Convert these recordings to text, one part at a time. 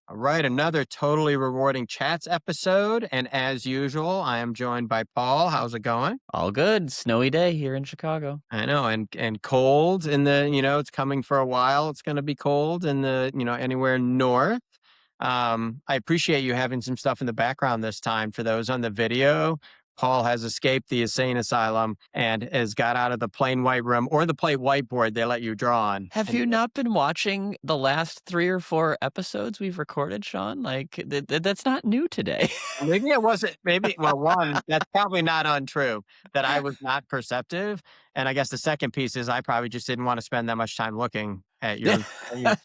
All right, another totally rewarding chats episode. And as usual, I am joined by Paul. How's it going? All good. Snowy day here in Chicago. I know, and cold in the, it's coming for a while. It's going to be cold in the, anywhere north. I appreciate you having some stuff in the background this time for those on the video. Paul has escaped the insane asylum and has got out of the plain white room or the plain whiteboard they let you draw on. Have And you not been watching the last 3 or 4 episodes we've recorded, Sean? Like, that's not new today. maybe it wasn't, well, one, that's probably not untrue, that I was not perceptive. And I guess the second piece is I probably just didn't want to spend that much time looking at your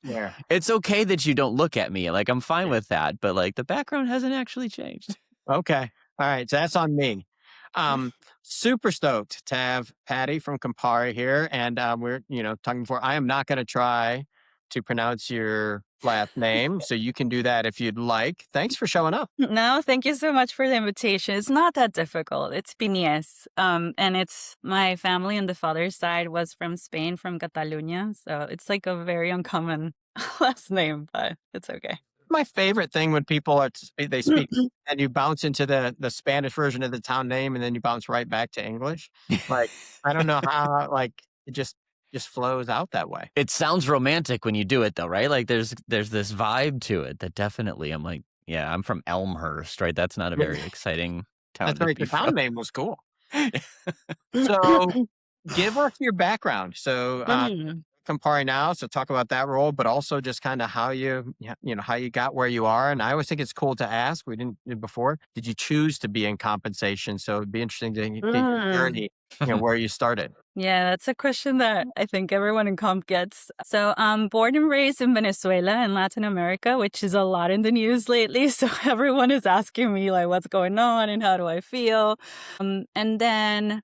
stare. It's okay that you don't look at me. Like, I'm fine with that, but, like, the background hasn't actually changed. Okay. All right. So that's on me. Um, Super stoked to have Patty from Campari here. And we're, talking before. I am not going to try to pronounce your last name. So you can do that if you'd like. Thanks for showing up. No, thank you so much for the invitation. It's not that difficult. It's Pinies. And it's my family on the father's side was from Spain, from Catalonia. So it's like a very uncommon last name, but it's okay. My favorite thing when people they speak and you bounce into the Spanish version of the town name and then you bounce right back to English. Like, I don't know how, like, it just flows out that way. It sounds romantic when you do it, though, right? Like, there's this vibe to it that definitely I'm like, yeah, I'm from Elmhurst, right? That's not a very exciting town That's to right. be The town from. name was cool. So give us your background. So Mhm. Campari now. So talk about that role, but also just kind of how how you got where you are. And I always think it's cool to ask. We didn't do before. Did you choose to be in compensation? So it'd be interesting to get your Mm. journey, where you started. Yeah, that's a question that I think everyone in comp gets. So I'm born and raised in Venezuela in Latin America, which is a lot in the news lately. So everyone is asking me like, what's going on and how do I feel? And then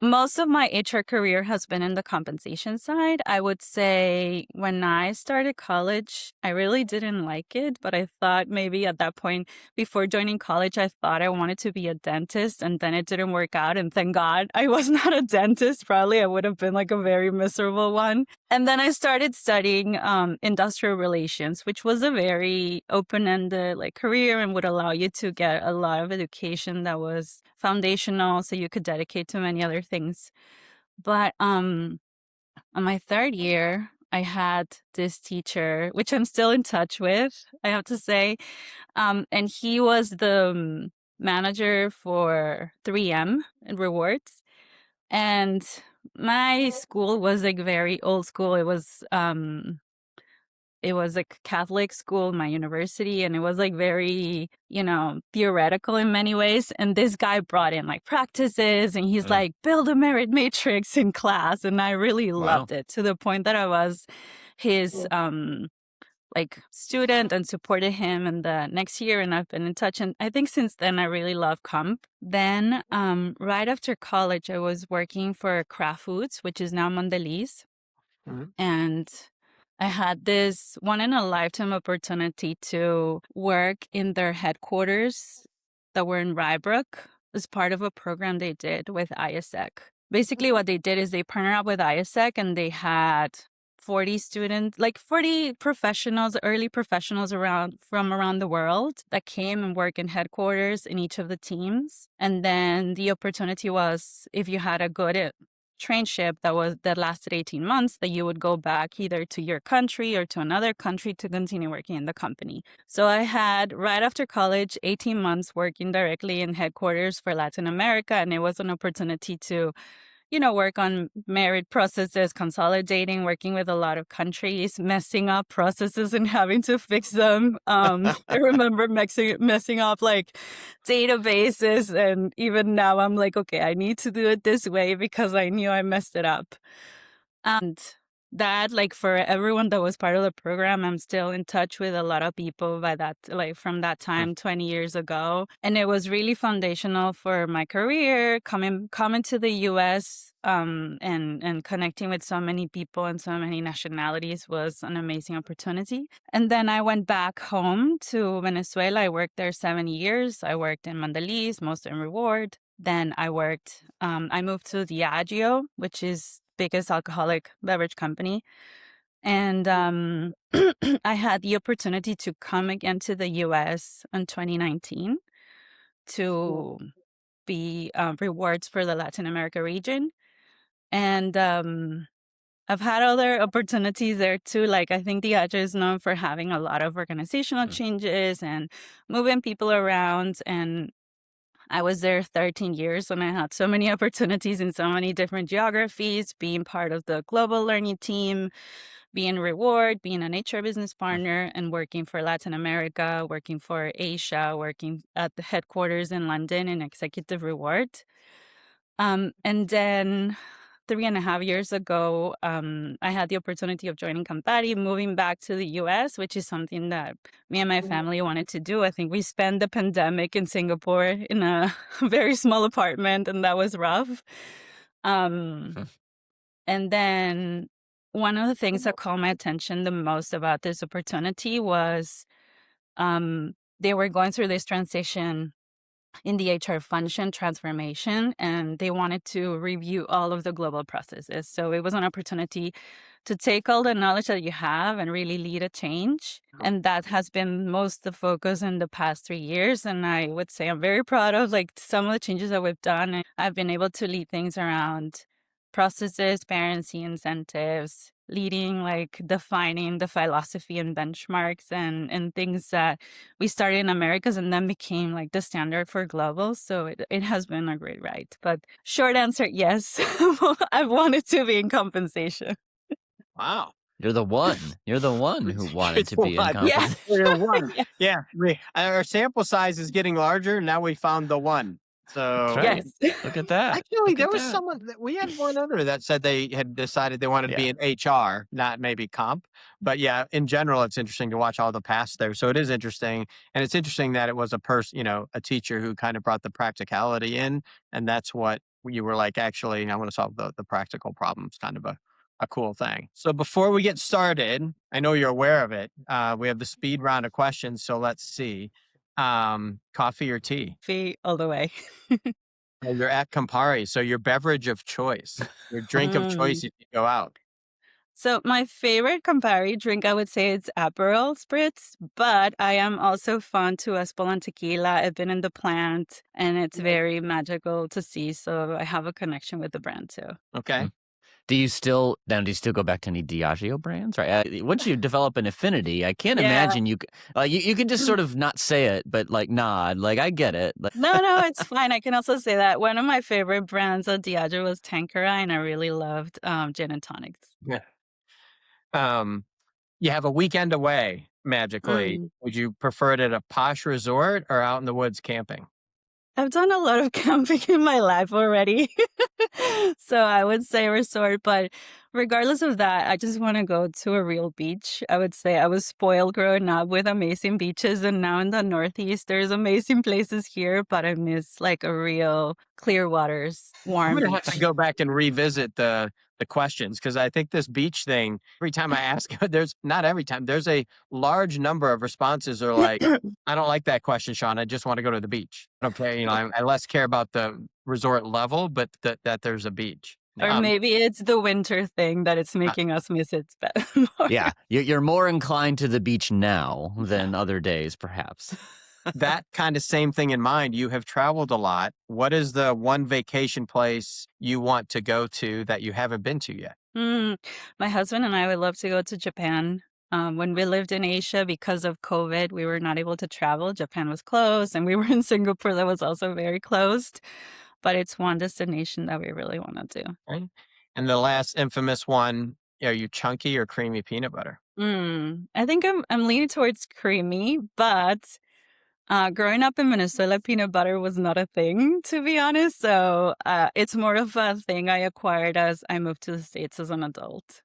most of my HR career has been in the compensation side. I would say when I started college, I really didn't like it, but I thought maybe at that point before joining college, I thought I wanted to be a dentist and then it didn't work out. And thank God I was not a dentist. Probably I would have been like a very miserable one. And then I started studying industrial relations, which was a very open-ended like career and would allow you to get a lot of education that was foundational so you could dedicate to many other things. But on my third year, I had this teacher, which I'm still in touch with, I have to say. And he was the manager for 3M and rewards. And my school was like very old school. It was like Catholic school, my university, and it was like very, theoretical in many ways. And this guy brought in like practices and he's Mm. like, build a merit matrix in class. And I really Wow. loved it to the point that I was his like student and supported him in the next year, and I've been in touch. And I think since then I really love comp. Then right after college, I was working for Kraft Foods, which is now Mondelez, Mhm. and I had this one in a lifetime opportunity to work in their headquarters that were in Rybrook as part of a program they did with ISEC. Basically, what they did is they partnered up with ISEC and they had 40 students, like 40 professionals, early professionals from around the world that came and worked in headquarters in each of the teams. And then the opportunity was if you had a good trainship that lasted 18 months, that you would go back either to your country or to another country to continue working in the company. So I had right after college 18 months working directly in headquarters for Latin America, and it was an opportunity to work on merit processes, consolidating, working with a lot of countries, messing up processes and having to fix them. I remember messing up like databases. And even now I'm like, okay, I need to do it this way because I knew I messed it up. And that, like, for everyone that was part of the program, I'm still in touch with a lot of people from that time 20 years ago. And it was really foundational for my career, coming to the US, and connecting with so many people and so many nationalities was an amazing opportunity. And then I went back home to Venezuela. I worked there 7 years. I worked in Mondelez, most in reward. Then I moved to Diageo, which is biggest alcoholic beverage company. And I had the opportunity to come again to the US in 2019 to be rewards for the Latin America region. And I've had other opportunities there too. Like, I think Diageo is known for having a lot of organizational changes and moving people around. And I was there 13 years and I had so many opportunities in so many different geographies, being part of the global learning team, being reward, being an HR business partner, and working for Latin America, working for Asia, working at the headquarters in London in executive reward. And then 3.5 years ago, I had the opportunity of joining Campari, moving back to the US, which is something that me and my family wanted to do. I think we spent the pandemic in Singapore in a very small apartment, and that was rough. And then one of the things that caught my attention the most about this opportunity was they were going through this transition in the HR function transformation, and they wanted to review all of the global processes. So it was an opportunity to take all the knowledge that you have and really lead a change. And that has been most the focus in the past 3 years. And I would say I'm very proud of like some of the changes that we've done. And I've been able to lead things around processes, transparency, incentives, leading, like defining the philosophy and benchmarks and things that we started in Americas and then became like the standard for global. So it has been a great ride. But short answer, yes, I've wanted to be in compensation. Wow. You're the one. You're the one who wanted to You're be in the one. Yeah. compensation. You're one. Yes. Yeah. Our sample size is getting larger. Now we found the one. So That's right. Yes. Look at that. actually, Look there at was that. someone that we had one other that said they had decided they wanted to be in HR, not maybe comp. But yeah, in general, it's interesting to watch all the paths there. So it is interesting. And it's interesting that it was a person, a teacher who kind of brought the practicality in. And that's what you were like, actually, I want to solve the practical problems, kind of a cool thing. So before we get started, I know you're aware of it. We have the speed round of questions. So let's see. Coffee or tea? Fee all the way. Oh, you're at Campari, so your beverage of choice, your drink of choice if you go out. So my favorite Campari drink, I would say it's Aperol Spritz, but I am also fond to Espolòn tequila. I've been in the plant and it's very magical to see. So I have a connection with the brand too. Okay. Do you still go back to any Diageo brands? Right. Once you develop an affinity, I can't Yeah. imagine you can just sort of not say it, but like nod. Like I get it. Like, No, it's fine. I can also say that one of my favorite brands of Diageo was Tanqueray, and I really loved gin and tonics. Yeah. You have a weekend away magically. Mm. Would you prefer it at a posh resort or out in the woods camping? I've done a lot of camping in my life already. So I would say resort, but regardless of that, I just want to go to a real beach. I would say I was spoiled growing up with amazing beaches, and now in the Northeast, there's amazing places here, but I miss like a real clear waters, I'm warm gonna have to beach. go back and revisit the questions because I think this beach thing, every time I ask, there's not every time, there's a large number of responses are like, I don't like that question, Sean. I just want to go to the beach. Okay, I less care about the resort level, but that there's a beach. Or maybe it's the winter thing that it's making us miss it more. yeah, you're more inclined to the beach now than other days, perhaps. That kind of same thing in mind. You have traveled a lot. What is the one vacation place you want to go to that you haven't been to yet? My husband and I would love to go to Japan. When we lived in Asia, because of COVID, we were not able to travel. Japan was closed, and we were in Singapore that was also very closed. But it's one destination that we really want to do. Right? And the last infamous one, are you chunky or creamy peanut butter? I think I'm leaning towards creamy, but growing up in Venezuela, peanut butter was not a thing, to be honest. So it's more of a thing I acquired as I moved to the States as an adult.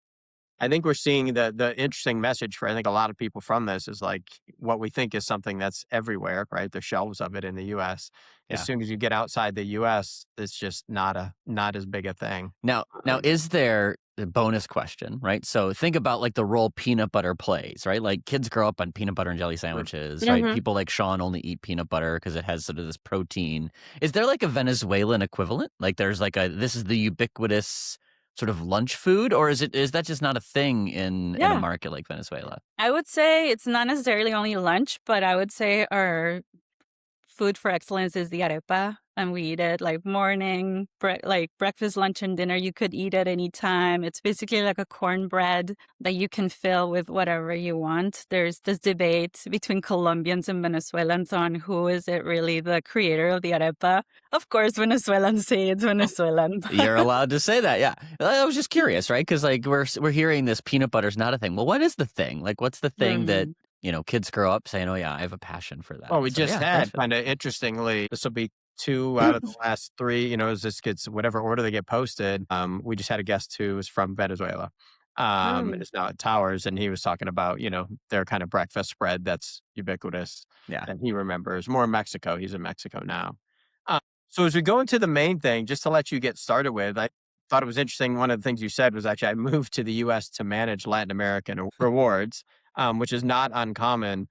I think we're seeing the interesting message for I think a lot of people from this is like what we think is something that's everywhere, right? The shelves of it in the US. As soon as you get outside the US, it's just not as big a thing. Now is there the bonus question, right? So think about like the role peanut butter plays, right? Like kids grow up on peanut butter and jelly sandwiches, right? People like Sean only eat peanut butter because it has sort of this protein. Is there like a Venezuelan equivalent? Like there's like this is the ubiquitous sort of lunch food, or is that just not a thing in a Yeah. market like Venezuela? I would say it's not necessarily only lunch, but I would say our food for excellence is the arepa, and we eat it like morning, like breakfast, lunch, and dinner. You could eat at any time. It's basically like a cornbread that you can fill with whatever you want. There's this debate between Colombians and Venezuelans on who is it really the creator of the arepa. Of course, Venezuelans say it's Venezuelan. You're allowed to say that, yeah. I was just curious, right? Because like we're hearing this peanut butter's not a thing. Well, what is the thing? Like, what's the thing that Mhm. kids grow up saying, "Oh yeah, I have a passion for that." Well, we So just yeah, had definitely. kind of interestingly, this will be 2 out of the last 3, as this gets whatever order they get posted. We just had a guest who was from Venezuela, Mm. is now at Towers, and he was talking about, their kind of breakfast spread that's ubiquitous Yeah. that he remembers. More in Mexico. He's in Mexico now. Uh, so as we go into the main thing, just to let you get started with, I thought it was interesting. One of the things you said was actually I moved to the US to manage Latin American rewards, which is not uncommon.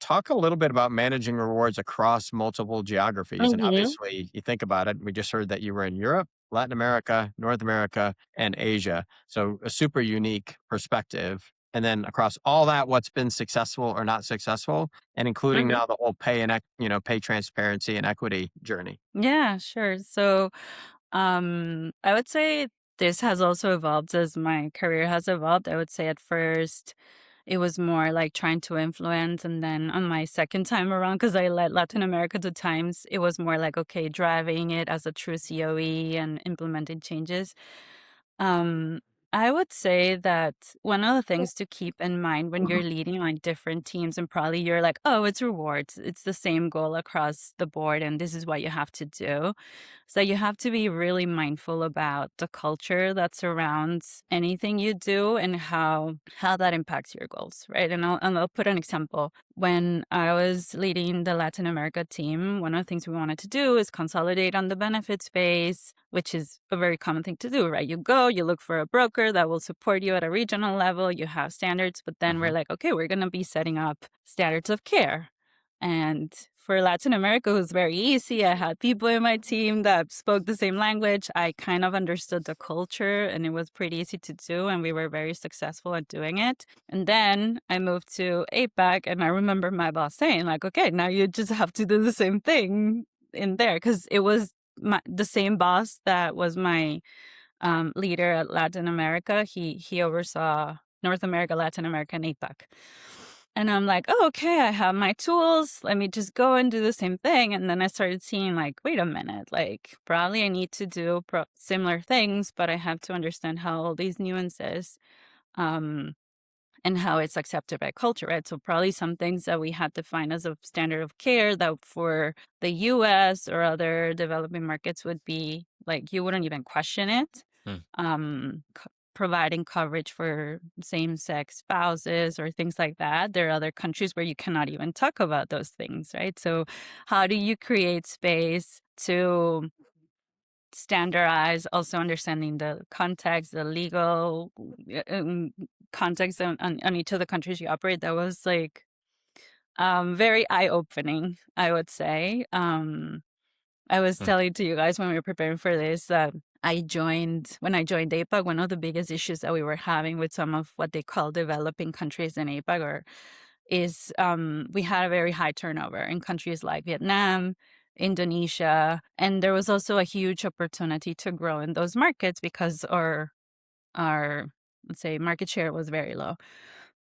Talk a little bit about managing rewards across multiple geographies. And Mhm. obviously, you think about it, we just heard that you were in Europe, Latin America, North America, and Asia. So a super unique perspective. And then across all that, what's been successful or not successful, and including Mhm. now the whole pay transparency and equity journey. Yeah, sure. So, I would say this has also evolved as my career has evolved. I would say at first it was more like trying to influence, and then on my second time around, because I led Latin America 2 times, it was more like, okay, driving it as a true COE and implementing changes. Um, I would say that one of the things to keep in mind when you're leading like different teams, and probably you're like, oh, it's rewards, it's the same goal across the board, and this is what you have to do. So you have to be really mindful about the culture that surrounds anything you do and how that impacts your goals, right? And I'll put an example. When I was leading the Latin America team, one of the things we wanted to do is consolidate on the benefit space, which is a very common thing to do, right? You go, you look for a broker that will support you at a regional level, you have standards, but then we're Mhm. like, okay, we're going to be setting up standards of care. And for Latin America, it was very easy. I had people in my team that spoke the same language. I kind of understood the culture, and it was pretty easy to do. And we were very successful at doing it. And then I moved to APAC, and I remember my boss saying, like, okay, now you just have to do the same thing in there. Because it was the same boss that was my leader at Latin America. He oversaw North America, Latin America, and APAC. And I'm like, oh, okay, I have my tools. Let me just go and do the same thing. And then I started seeing, like, wait a minute, like, probably I need to do similar things, but I have to understand how all these nuances um, and how it's accepted by culture, right? So, probably some things that we had defined as a standard of care that for the US or other developing markets would be like, you wouldn't even question it. Mm. Providing coverage for same-sex spouses or things like that. There are other countries where you cannot even talk about those things, right? So how do you create space to standardize, also understanding the context, the legal context on each of the countries you operate? That was like very eye-opening, I would say. I was Mm. telling to you guys when we were preparing for this that when I joined APAC, one of the biggest issues that we were having with some of what they call developing countries in APAC is we had a very high turnover in countries like Vietnam, Indonesia, and there was also a huge opportunity to grow in those markets because our let's say market share was very low.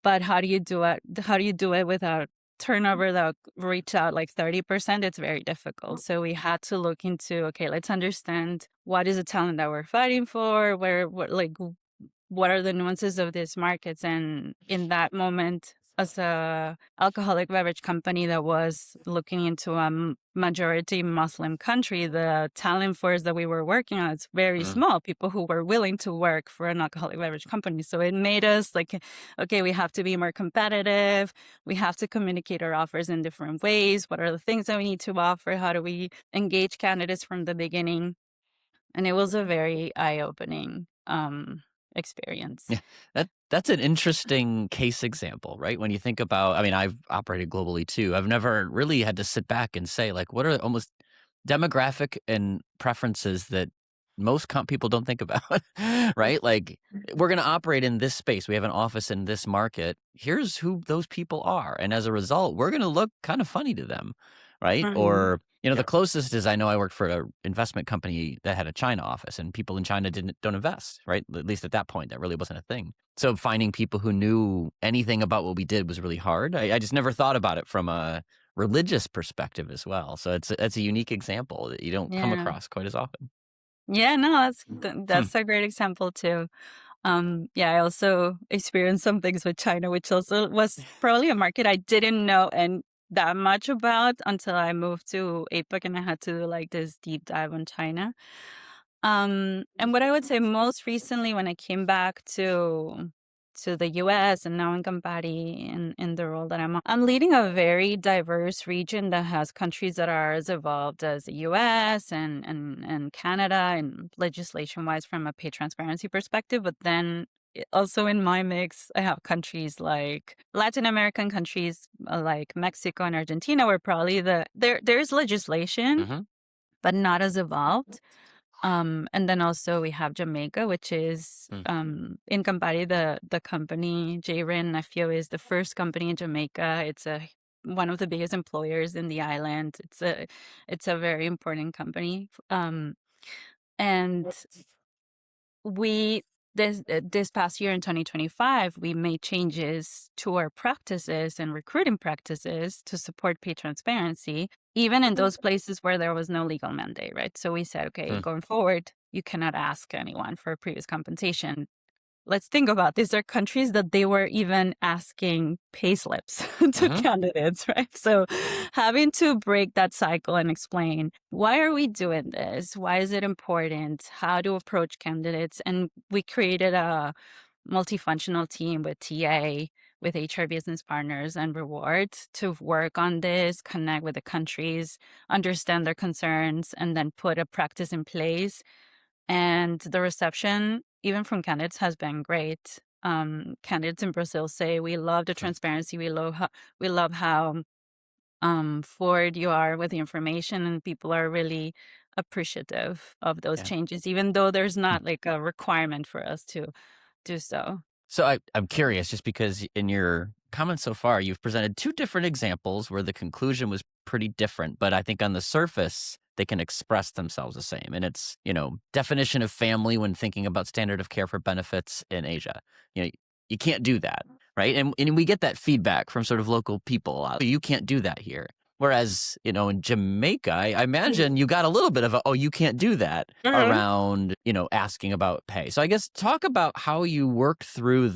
But how do you do it? How do you do it without turnover that reach out like 30%? It's very difficult. So we had to look into, okay, let's understand what is the talent that we're fighting for, what are the nuances of these markets. And in that moment, as a alcoholic beverage company that was looking into a majority Muslim country, the talent force that we were working on is very Mm. small. People who were willing to work for an alcoholic beverage company. So it made us like, okay, we have to be more competitive. We have to communicate our offers in different ways. What are the things that we need to offer? How do we engage candidates from the beginning? And it was a very eye-opening experience. Yeah, that's an interesting case example, right? When you think about, I mean, I've operated globally too. I've never really had to sit back and say, like, what are almost demographic and preferences that most people don't think about, right? Like, we're going to operate in this space. We have an office in this market. Here's who those people are. And as a result, we're going to look kind of funny to them, right? Mhm. Or, the closest is I know I worked for an investment company that had a China office, and people in China don't invest, right? At least at that point, that really wasn't a thing. So finding people who knew anything about what we did was really hard. I just never thought about it from a religious perspective as well. So it's a unique example that you don't come Yeah. across quite as often. Yeah, no, Hmm. that's a great example too. Yeah, I also experienced some things with China, which also was probably a market I didn't know and that much about until I moved to APAC and I had to do like this deep dive on China. And what I would say most recently when I came back to the US and now in Campari in the role that I'm leading a very diverse region that has countries that are as evolved as the US and Canada and legislation wise from a pay transparency perspective. But then also in my mix, I have countries like Latin American countries like Mexico and Argentina, where probably there's legislation, Hmm. but not as evolved. And then also we have Jamaica, which is Hmm. in Campari, the company J-Rin Nephew is the first company in Jamaica. It's one of the biggest employers in the island. It's a very important company. And we this past year in 2025, we made changes to our practices and recruiting practices to support pay transparency, even in those places where there was no legal mandate, right? So we said, okay, Hmm. going forward, you cannot ask anyone for previous compensation. Let's think about these are countries that they were even asking pay slips to Hmm. candidates, right? So having to break that cycle and explain why are we doing this? Why is it important? How to approach candidates? And we created a multifunctional team with TA, with HR business partners and rewards to work on this, connect with the countries, understand their concerns, and then put a practice in place. And the reception, even from candidates, has been great. Candidates in Brazil say, "We love the transparency. We love how forward you are with the information, and people are really appreciative of those Yeah. changes, even though there's Hmm. not like a requirement for us to do so." So I'm curious, just because in your comments so far, you've presented two different examples where the conclusion was pretty different, but I think on the surface, they can express themselves the same. And it's, definition of family when thinking about standard of care for benefits in Asia. You know, you can't do that, right? And we get that feedback from sort of local people. You can't do that here. Whereas, in Jamaica, I imagine you got a little bit of a, oh, you can't do that Mhm. around, asking about pay. So I guess talk about how you worked through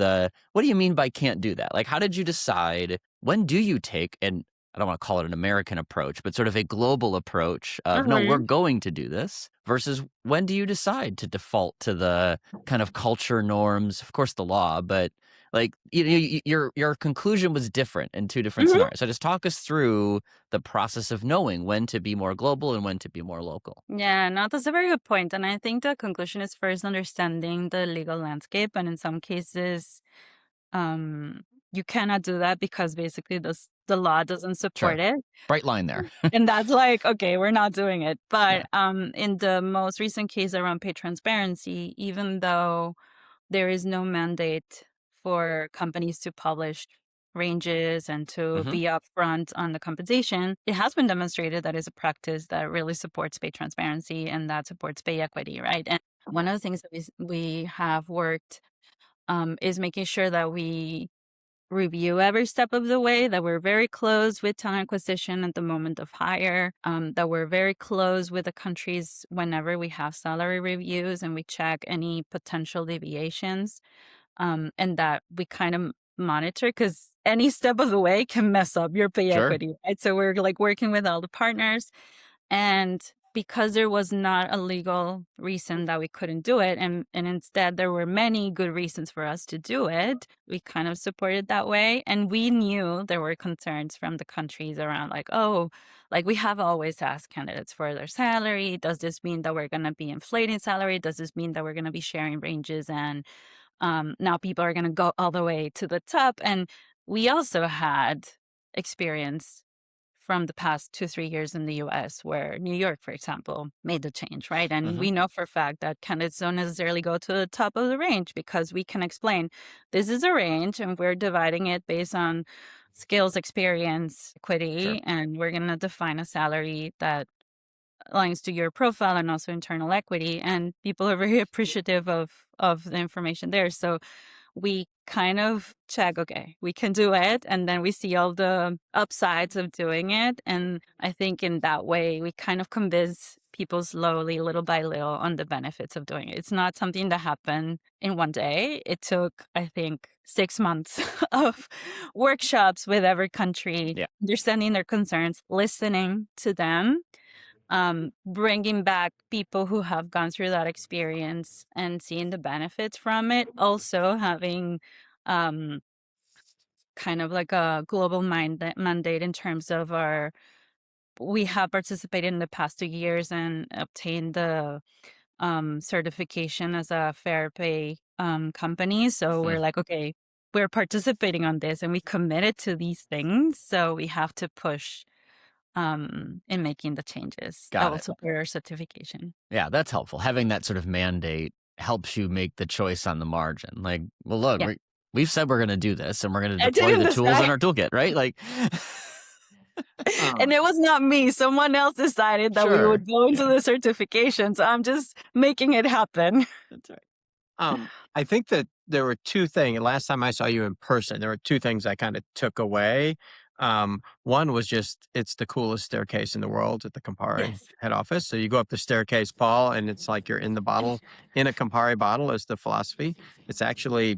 what do you mean by can't do that? Like, how did you decide when do you take, and I don't want to call it an American approach, but sort of a global approach of, no, we're Mhm. going to do this versus when do you decide to default to the kind of culture norms, of course, the law, but like, your conclusion was different in two different Mhm. scenarios. So just talk us through the process of knowing when to be more global and when to be more local. Yeah, no, that's a very good point. And I think the conclusion is first understanding the legal landscape. And in some cases, um, you cannot do that because basically the law doesn't Sure. support it. Bright line there. And that's like, okay, we're not doing it. Yeah. But in the most recent case around pay transparency, even though there is no mandate for companies to publish ranges and to Mhm. be upfront on the compensation, it has been demonstrated that is a practice that really supports pay transparency and that supports pay equity, right? And one of the things that we have worked is making sure that we review every step of the way, that we're very close with talent acquisition at the moment of hire, that we're very close with the countries whenever we have salary reviews and we check any potential deviations, and that we kind of monitor because any step of the way can mess up your pay Sure. equity, right? So we're like working with all the partners and because there was not a legal reason that we couldn't do it, and instead there were many good reasons for us to do it, we kind of supported that way. And we knew there were concerns from the countries around, like, oh, like we have always asked candidates for their salary. Does this mean that we're going to be inflating salary? Does this mean that we're going to be sharing ranges? And now people are going to go all the way to the top. And we also had experience from the past 2-3 years in the US, where New York, for example, made the change, right? And Hmm. we know for a fact that candidates don't necessarily go to the top of the range because we can explain this is a range and we're dividing it based on skills, experience, Sure. equity, and we're going to define a salary that aligns to your profile and also internal equity. And people are very appreciative of the information there. So we kind of check, okay, we can do it. And then we see all the upsides of doing it. And I think in that way, we kind of convince people slowly, little by little, on the benefits of doing it. It's not something that happened in one day. It took, I think, 6 months of workshops with every country, Yeah. understanding their concerns, listening to them, bringing back people who have gone through that experience and seeing the benefits from it. Also having um, kind of like a global mandate in terms of we have participated in the past 2 years and obtained the certification as a fair pay company. So Mm, we're like, okay, we're participating on this and we committed to these things. So we have to push in making the changes, got it. also for our certification. Yeah, that's helpful. Having that sort of mandate helps you make the choice on the margin. Like, well, look, Yeah. we've said we're going to do this and we're going to I deploy didn't the tools in decide. our toolkit, right? Like, And Um, it was not me. Someone else decided that we sure. would go into Yeah, the certification. So I'm just making it happen. that's right. I think that there were two things. Last time I saw you in person, there were two things I kind of took away. One was just it's the coolest staircase in the world at the Campari Yes. head office. So you go up the staircase, Paul, and it's like you're in the bottle, in a Campari bottle is the philosophy. It's actually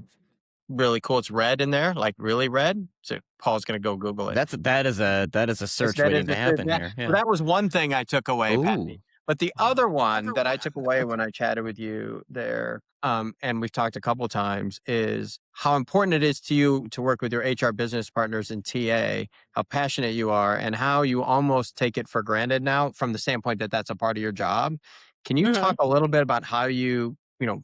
really cool. It's red in there, like really red. So Paul's gonna go Google it. That is a Yes, search that waiting is to a third happen that here. so Yeah. that was one thing I took away, Patty. Ooh. But the other one that I took away when I chatted with you there, and we've talked a couple times, is how important it is to you to work with your HR business partners and TA, how passionate you are, and how you almost take it for granted now from the standpoint that that's a part of your job. Can you talk Hmm. a little bit about how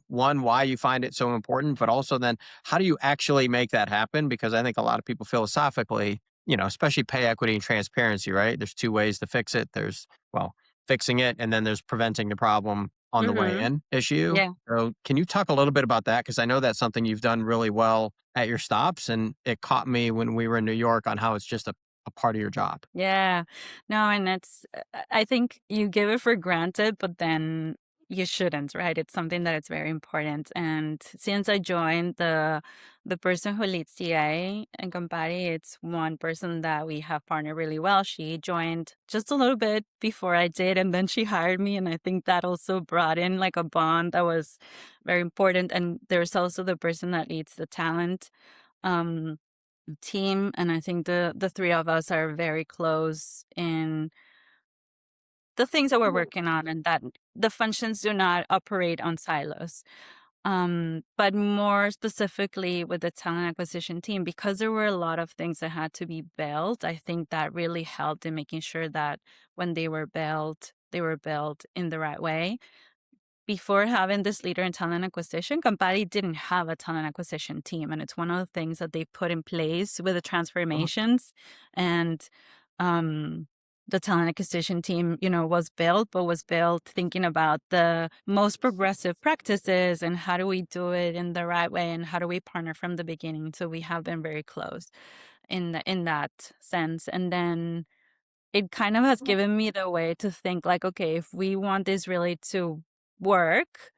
one, why you find it so important, but also then how do you actually make that happen? Because I think a lot of people philosophically, especially pay equity and transparency, right? There's two ways to fix it. Well, fixing it, and then there's preventing the problem on the way Hmm. in issue. Yeah. So, can you talk a little bit about that? Because I know that's something you've done really well at your stops, and it caught me when we were in New York on how it's just a part of your job. Yeah. No, and I think you give it for granted, but then you shouldn't, right? It's something that it's very important. And since I joined, the person who leads TA and Campari, it's one person that we have partnered really well. She joined just a little bit before I did, and then she hired me. And I think that also brought in like a bond that was very important. And there's also the person that leads the talent. Um, team, and I think the three of us are very close in the things that we're working on, and that the functions do not operate on silos. But more specifically with the talent acquisition team, because there were a lot of things that had to be built, I think that really helped in making sure that when they were built in the right way. Before having this leader in talent acquisition, Campari didn't have a talent acquisition team. And it's one of the things that they put in place with the Mhm. transformations. And um, the talent acquisition team, was built, but was built thinking about the most progressive practices and how do we do it in the right way and how do we partner from the beginning. So we have been very close in that sense. And then it kind of has given me the way to think like, okay, if we want this really to work,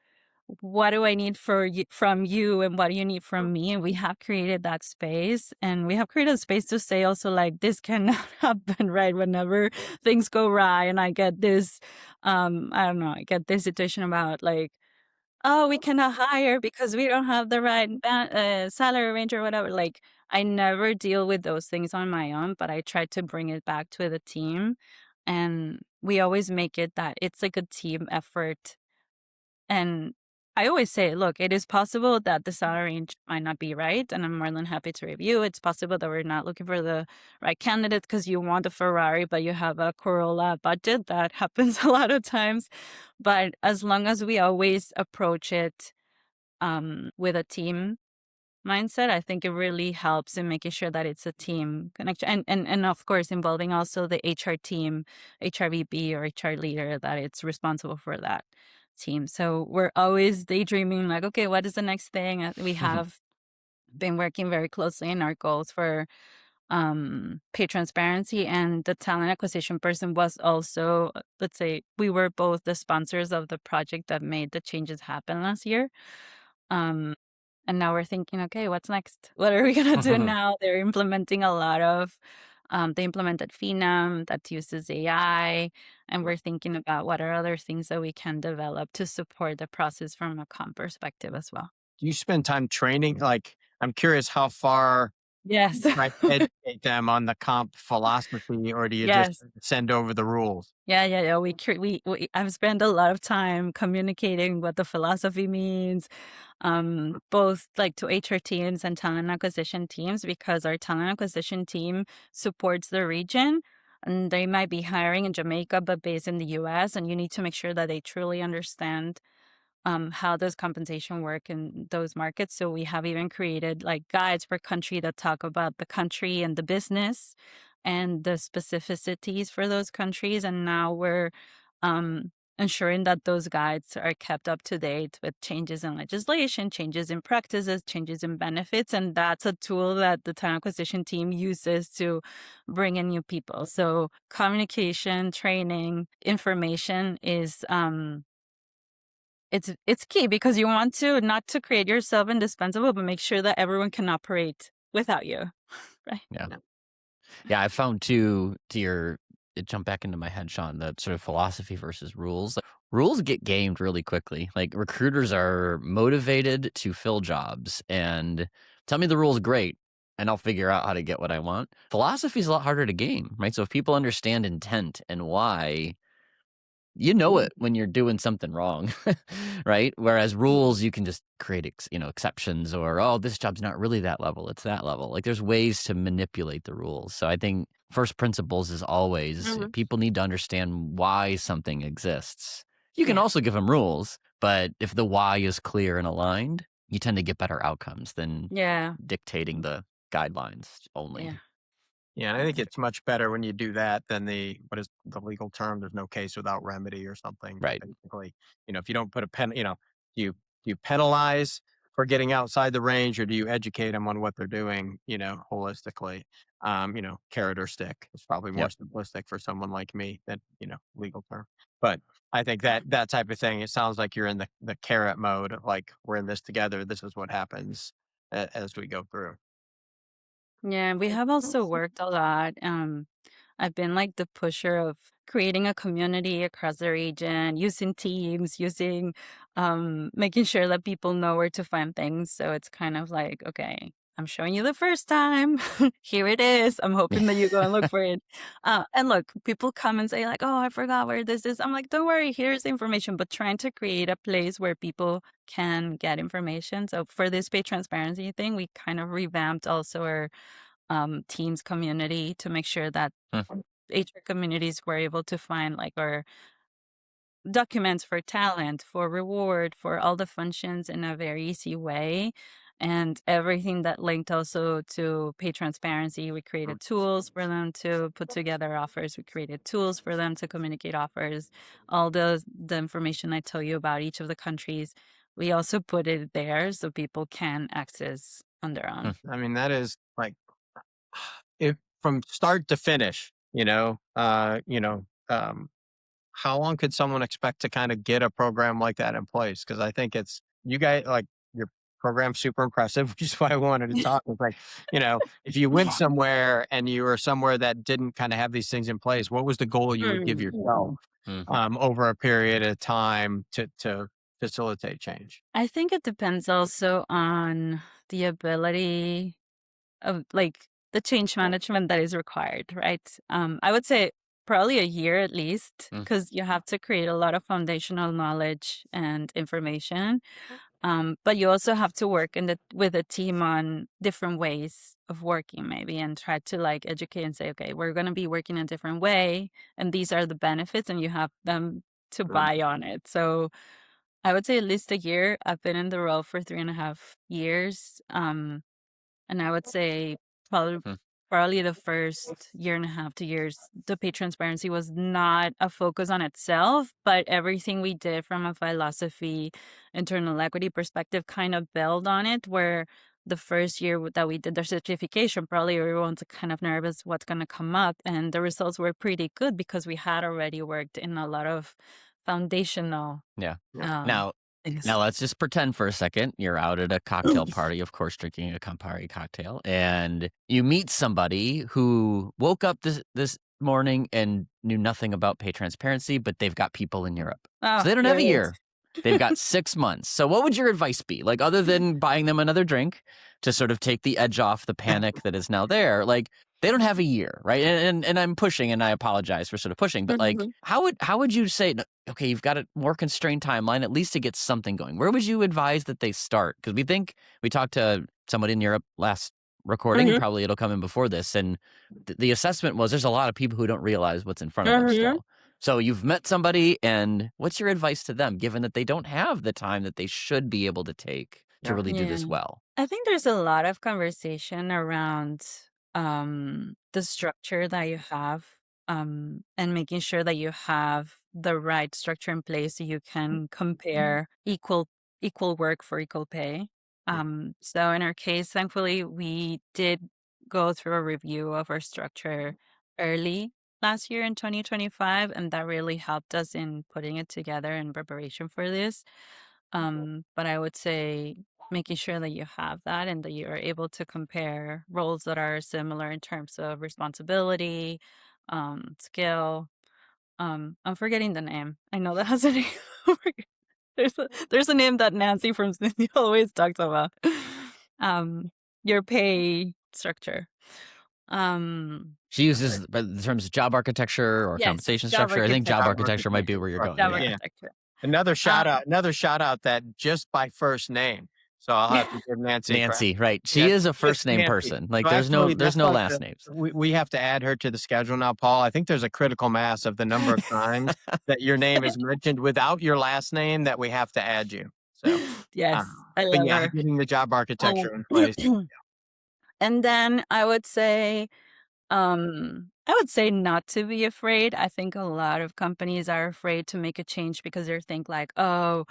what do I need from you and what do you need from me? And we have created that space, and we have created a space to say also like this cannot happen, right? Whenever things go awry and I get this, I don't know, I get this situation about like, oh, we cannot hire because we don't have the right salary range or whatever. Like, I never deal with those things on my own, but I try to bring it back to the team. And we always make it that it's like a team effort. And I always say, look, it is possible that the salary range might not be right, and I'm more than happy to review. It's possible that we're not looking for the right candidate because you want a Ferrari, but you have a Corolla budget. That happens a lot of times. But as long as we always approach it with a team mindset, I think it really helps in making sure that it's a team connection, and of course involving also the HR team, HRBP or HR leader that it's responsible for that team. So we're always daydreaming like, okay, what is the next thing? We have been working very closely in our goals for pay transparency, and the talent acquisition person was also, let's say we were both the sponsors of the project that made the changes happen last year. um and now we're thinking, okay, what's next? What are we gonna do now? They're implementing a lot of they implemented Phenom that uses AI, and we're thinking about what are other things that we can develop to support the process from a comp perspective as well. Do you spend time training? Like, I'm curious how far Yes. you try to educate them on the comp philosophy, or do you just Yes. send over the rules? Yeah. We I've spent a lot of time communicating what the philosophy means, both like to HR teams and talent acquisition teams, because our talent acquisition team supports the region, and they might be hiring in Jamaica but based in the US, and you need to make sure that they truly understand how does compensation work in those markets. So we have even created like guides per country that talk about the country and the business and the specificities for those countries. And now we're ensuring that those guides are kept up to date with changes in legislation, changes in practices, changes in benefits. And that's a tool that the talent acquisition team uses to bring in new people. So communication, training, information is it's key, because you want to not to create yourself indispensable, but make sure that everyone can operate without you, right? Yeah. Yeah. Yeah, I found too, to your it jumped back into my head, Sean, that sort of philosophy versus rules. Like, rules get gamed really quickly. Like, recruiters are motivated to fill jobs and tell me the rules, great, and I'll figure out how to get what I want. Philosophy is a lot harder to game, right? So if people understand intent and why, you know it when you're doing something wrong, right? Whereas rules, you can just create, exceptions, or, oh, this job's not really that level, it's that level. Like, there's ways to manipulate the rules. So I think first principles is always Mhm. people need to understand why something exists. You can Yeah. also give them rules, but if the why is clear and aligned, you tend to get better outcomes than Yeah. dictating the guidelines only. Yeah. Yeah, and I think That's it's much better when you do that than what is the legal term? There's no case without remedy or something. Right. Basically, if you don't put a do you penalize for getting outside the range, or do you educate them on what they're doing, holistically? Carrot or stick is probably more Yep. simplistic for someone like me than, legal term. But I think yeah. that type of thing, it sounds like you're in the carrot mode, of like, we're in this together. This is what happens as we go through. Yeah, we have also worked a lot. I've been like the pusher of creating a community across the region, using teams, using making sure that people know where to find things. So it's kind of like, okay, I'm showing you the first time. Here it is. I'm hoping that you go and look for it. And look, people come and say like, "Oh, I forgot where this is." I'm like, "Don't worry, here's the information." But trying to create a place where people can get information. So for this pay transparency thing, we kind of revamped also our teams community to make sure that Hmm. HR communities were able to find like our documents for talent, for reward, for all the functions in a very easy way. And everything that linked also to pay transparency, we created tools for them to put together offers. We created tools for them to communicate offers. All the information I tell you about each of the countries, we also put it there so people can access on their own. I mean, that is like, if from start to finish, how long could someone expect to kind of get a program like that in place? Because I think you guys, like, your program's super impressive, which is why I wanted to talk. It's like, if you went somewhere and you were somewhere that didn't kind of have these things in place, what was the goal you would give yourself Hmm. over a period of time to facilitate change? I think it depends also on the ability of like the change management that is required, right? I would say probably a year at least, Mm. because you have to create a lot of foundational knowledge and information. But you also have to work with a team on different ways of working, maybe, and try to like educate and say, okay, we're going to be working a different way, and these are the benefits, and you have them to buy on it. So I would say at least a year. I've been in the role for 3.5 years. And I would say probably Hmm. probably the first year and a half, 2 years, the pay transparency was not a focus on itself, but everything we did from a philosophy, internal equity perspective kind of built on it, where the first year that we did the certification, probably everyone's kind of nervous what's going to come up. And the results were pretty good because we had already worked in a lot of foundational Yeah. Yeah. um, Now, things. now let's just pretend for a second you're out at a cocktail party, of course, drinking a Campari cocktail, and you meet somebody who woke up this morning and knew nothing about pay transparency, but they've got people in Europe, so Oh, they don't have a great. year. They've got 6 months. So, what would your advice be? Like, other than buying them another drink to sort of take the edge off the panic that is now there, like they don't have a year, right? And I'm pushing, and I apologize for sort of pushing, but like, Mhm. how would you say? Okay, you've got a more constrained timeline, at least to get something going. Where would you advise that they start? Because we talked to somebody in Europe last recording, Mhm. probably it'll come in before this. And the assessment was there's a lot of people who don't realize what's in front of them Mhm. still. So you've met somebody, and what's your advice to them, given that they don't have the time that they should be able to take to Yeah. really do Yeah. this well? I think there's a lot of conversation around the structure that you have, and making sure that you have the right structure in place so you can compare equal work for equal pay. So in our case, thankfully, we did go through a review of our structure early last year in 2025, and that really helped us in putting it together in preparation for this. But I would say making sure that you have that and that you are able to compare roles that are similar in terms of responsibility, skill. I'm forgetting the name. I know that has a name. There's a name that Nancy from Sydney always talks about. Um, your pay structure. She Remember. uses the terms of job architecture or Yes, compensation job structure. I think job Job architecture. architecture might be architecture. where you're Or going. Job Yeah. yeah. architecture. Um, Another shout out that just by first name. So I'll have to give Nancy credit. Nancy, right. Yeah, She is a just first name Nancy. person. Like So there's no actually, there's that's no like last names. we have to add her to the schedule now, Paul. I think there's a critical mass of the number of times that your name is mentioned without your last name that we have to add you. So, yes, I but love yeah, her. getting the job architecture in place. Um, and then I would say not to be afraid. I think a lot of companies are afraid to make a change because they think like, oh,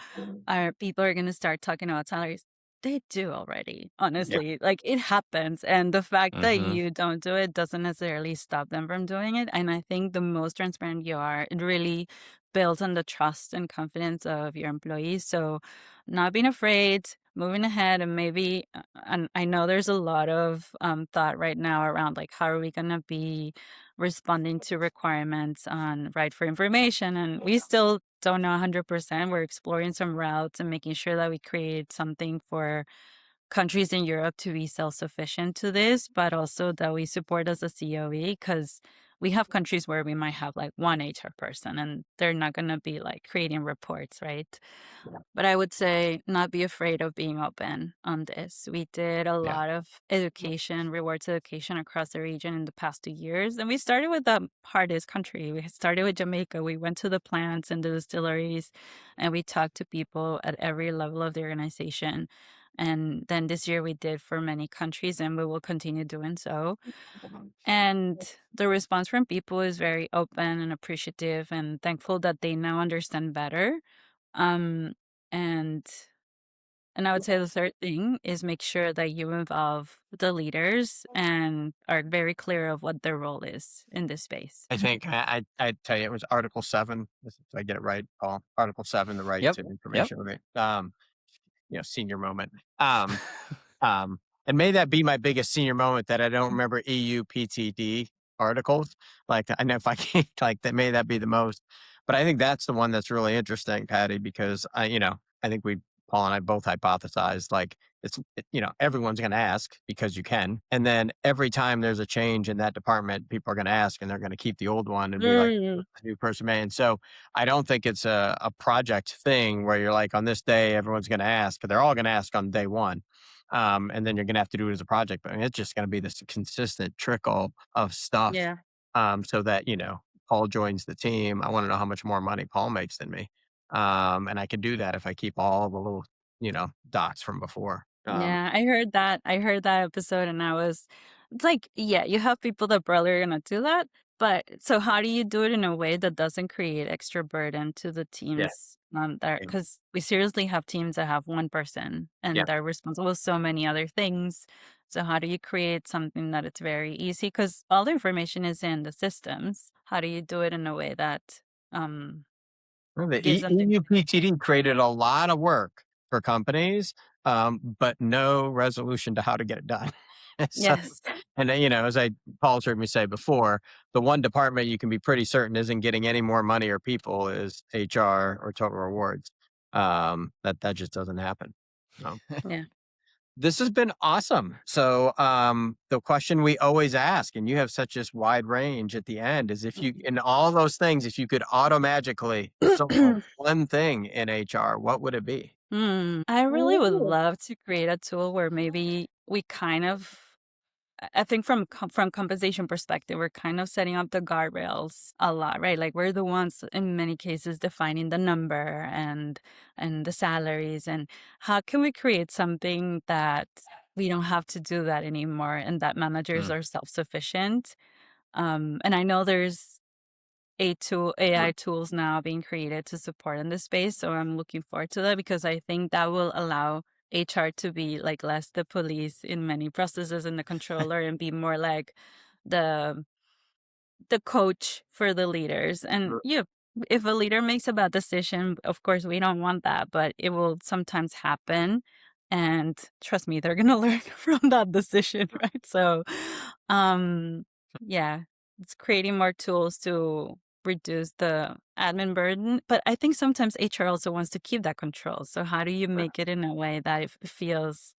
our people are going to start talking about salaries. They do already, Yeah. honestly. Like it happens. And the fact that Hmm. you don't do it doesn't necessarily stop them from doing it. And I think the most transparent you are, it really builds on the trust and confidence of your employees. So not being afraid, moving ahead, and maybe, and I know there's a lot of thought right now around like, how are we going to be responding to requirements on right for information? And we still don't know 100%. We're exploring some routes and making sure that we create something for countries in Europe to be self-sufficient to this, but also that we support as a COE because we have countries where we might have like one HR person and they're not going to be like creating reports, right? But I would say not be afraid of being open on this. We did a Yeah. lot of education, rewards education across the region in the past 2 years. And we started with the hardest country. We started with Jamaica. We went to the plants and the distilleries and we talked to people at every level of the organization. And then this year we did for many countries and we will continue doing so. And the response from people is very open and appreciative and thankful that they now understand better. Um, and and I would say the third thing is make sure that you involve the leaders and are very clear of what their role is in this space. I think I tell you it was Article 7. If I get it right, Paul. Article 7, the right Yep. to Yep. information. Right. Senior moment. Um, and may that be my biggest senior moment that I don't remember EU PTD articles. Like I know if I can't like that, may that be the most. But I think that's the one that's really interesting, Patty, because I think Paul and I both hypothesized like everyone's going to ask because you can, and then every time there's a change in that department, people are going to ask, and they're going to keep the old one and be like Mm, the new person may. And so I don't think it's a project thing where you're like on this day everyone's going to ask, but they're all going to ask on day one. And then you're going to have to do it as a project, but it's just going to be this consistent trickle of stuff. yeah. So that Paul joins the team. I want to know how much more money Paul makes than me. And I can do that if I keep all the little, dots from before. Yeah, I heard that. I heard that episode and it's like, yeah, you have people that probably are gonna do that, but so how do you do it in a way that doesn't create extra burden to the Yeah. teams that Yeah. because we seriously have teams that have one person Yeah. and they're responsible for so many other things. So how do you create something that it's very easy? Because all the information is in the systems. How do you do it in a way that um Well, the gives them the EUPTD created a lot of work for companies, but no resolution to how to get it done. So, yes. and then, as Paul's heard me say before, the one department you can be pretty certain isn't getting any more money or people is HR or total rewards. That just doesn't happen. So. Yeah. This has been awesome. So, the question we always ask, and you have such this wide range at the end, is if you, in all those things, if you could auto magically solve one thing in HR, what would it be? I really would Ooh. love to create a tool where maybe we kind of I think from compensation perspective, we're kind of setting up the guardrails a lot, right? Like we're the ones in many cases defining the number and the salaries and how can we create something that we don't have to do that anymore and that managers Mm. are self-sufficient. And I know there's AI tools now being created to support in this space. So I'm looking forward to that because I think that will allow HR to be like less the police in many processes and the controller and be more like the the coach for the leaders. And yeah, if a leader makes a bad decision, of course we don't want that, but it will sometimes happen. And trust me, they're gonna learn from that decision, right? So um yeah, it's creating more tools to reduce the admin burden. But I think sometimes HR also wants to keep that control. So how do you make it in a way that it feels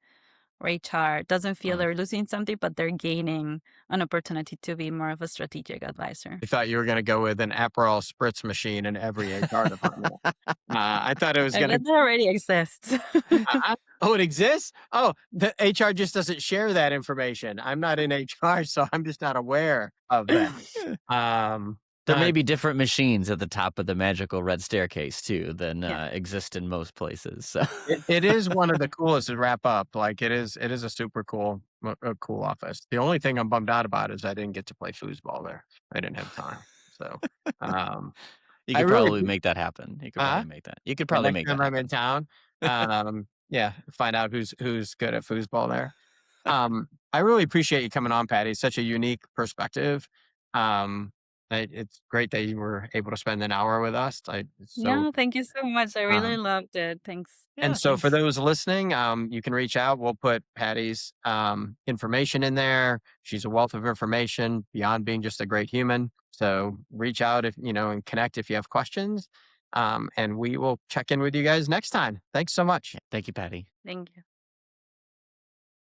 or HR doesn't feel Mm. they're losing something, but they're gaining an opportunity to be more of a strategic advisor? I thought you were going to go with an Aperol spritz machine in every HR department. I thought it was I going guess to. that already exists. Oh, it exists? Oh, the HR just doesn't share that information. I'm not in HR, so I'm just not aware of that. Um, There uh, may be different machines at the top of the magical red staircase too than Yeah. exist in most places. So it is one of the coolest to wrap up. Like it is a super cool, a cool office. The only thing I'm bummed out about is I didn't get to play foosball there. I didn't have time. So, um, you I could really, probably make that happen. You could uh, probably make that. You could yeah, probably next make that time I'm in happen. town, yeah, find out who's good at foosball there. I really appreciate you coming on, Patty. It's such a unique perspective. Um, it's great that you were able to spend an hour with us. No, thank you so much. I really Um, loved it. Thanks. and Yeah, so for thanks. those listening, you can reach out. We'll put Patty's information in there. She's a wealth of information beyond being just a great human. So reach out if and connect if you have questions. And we will check in with you guys next time. Thanks so much. Thank you, Patty. Thank you.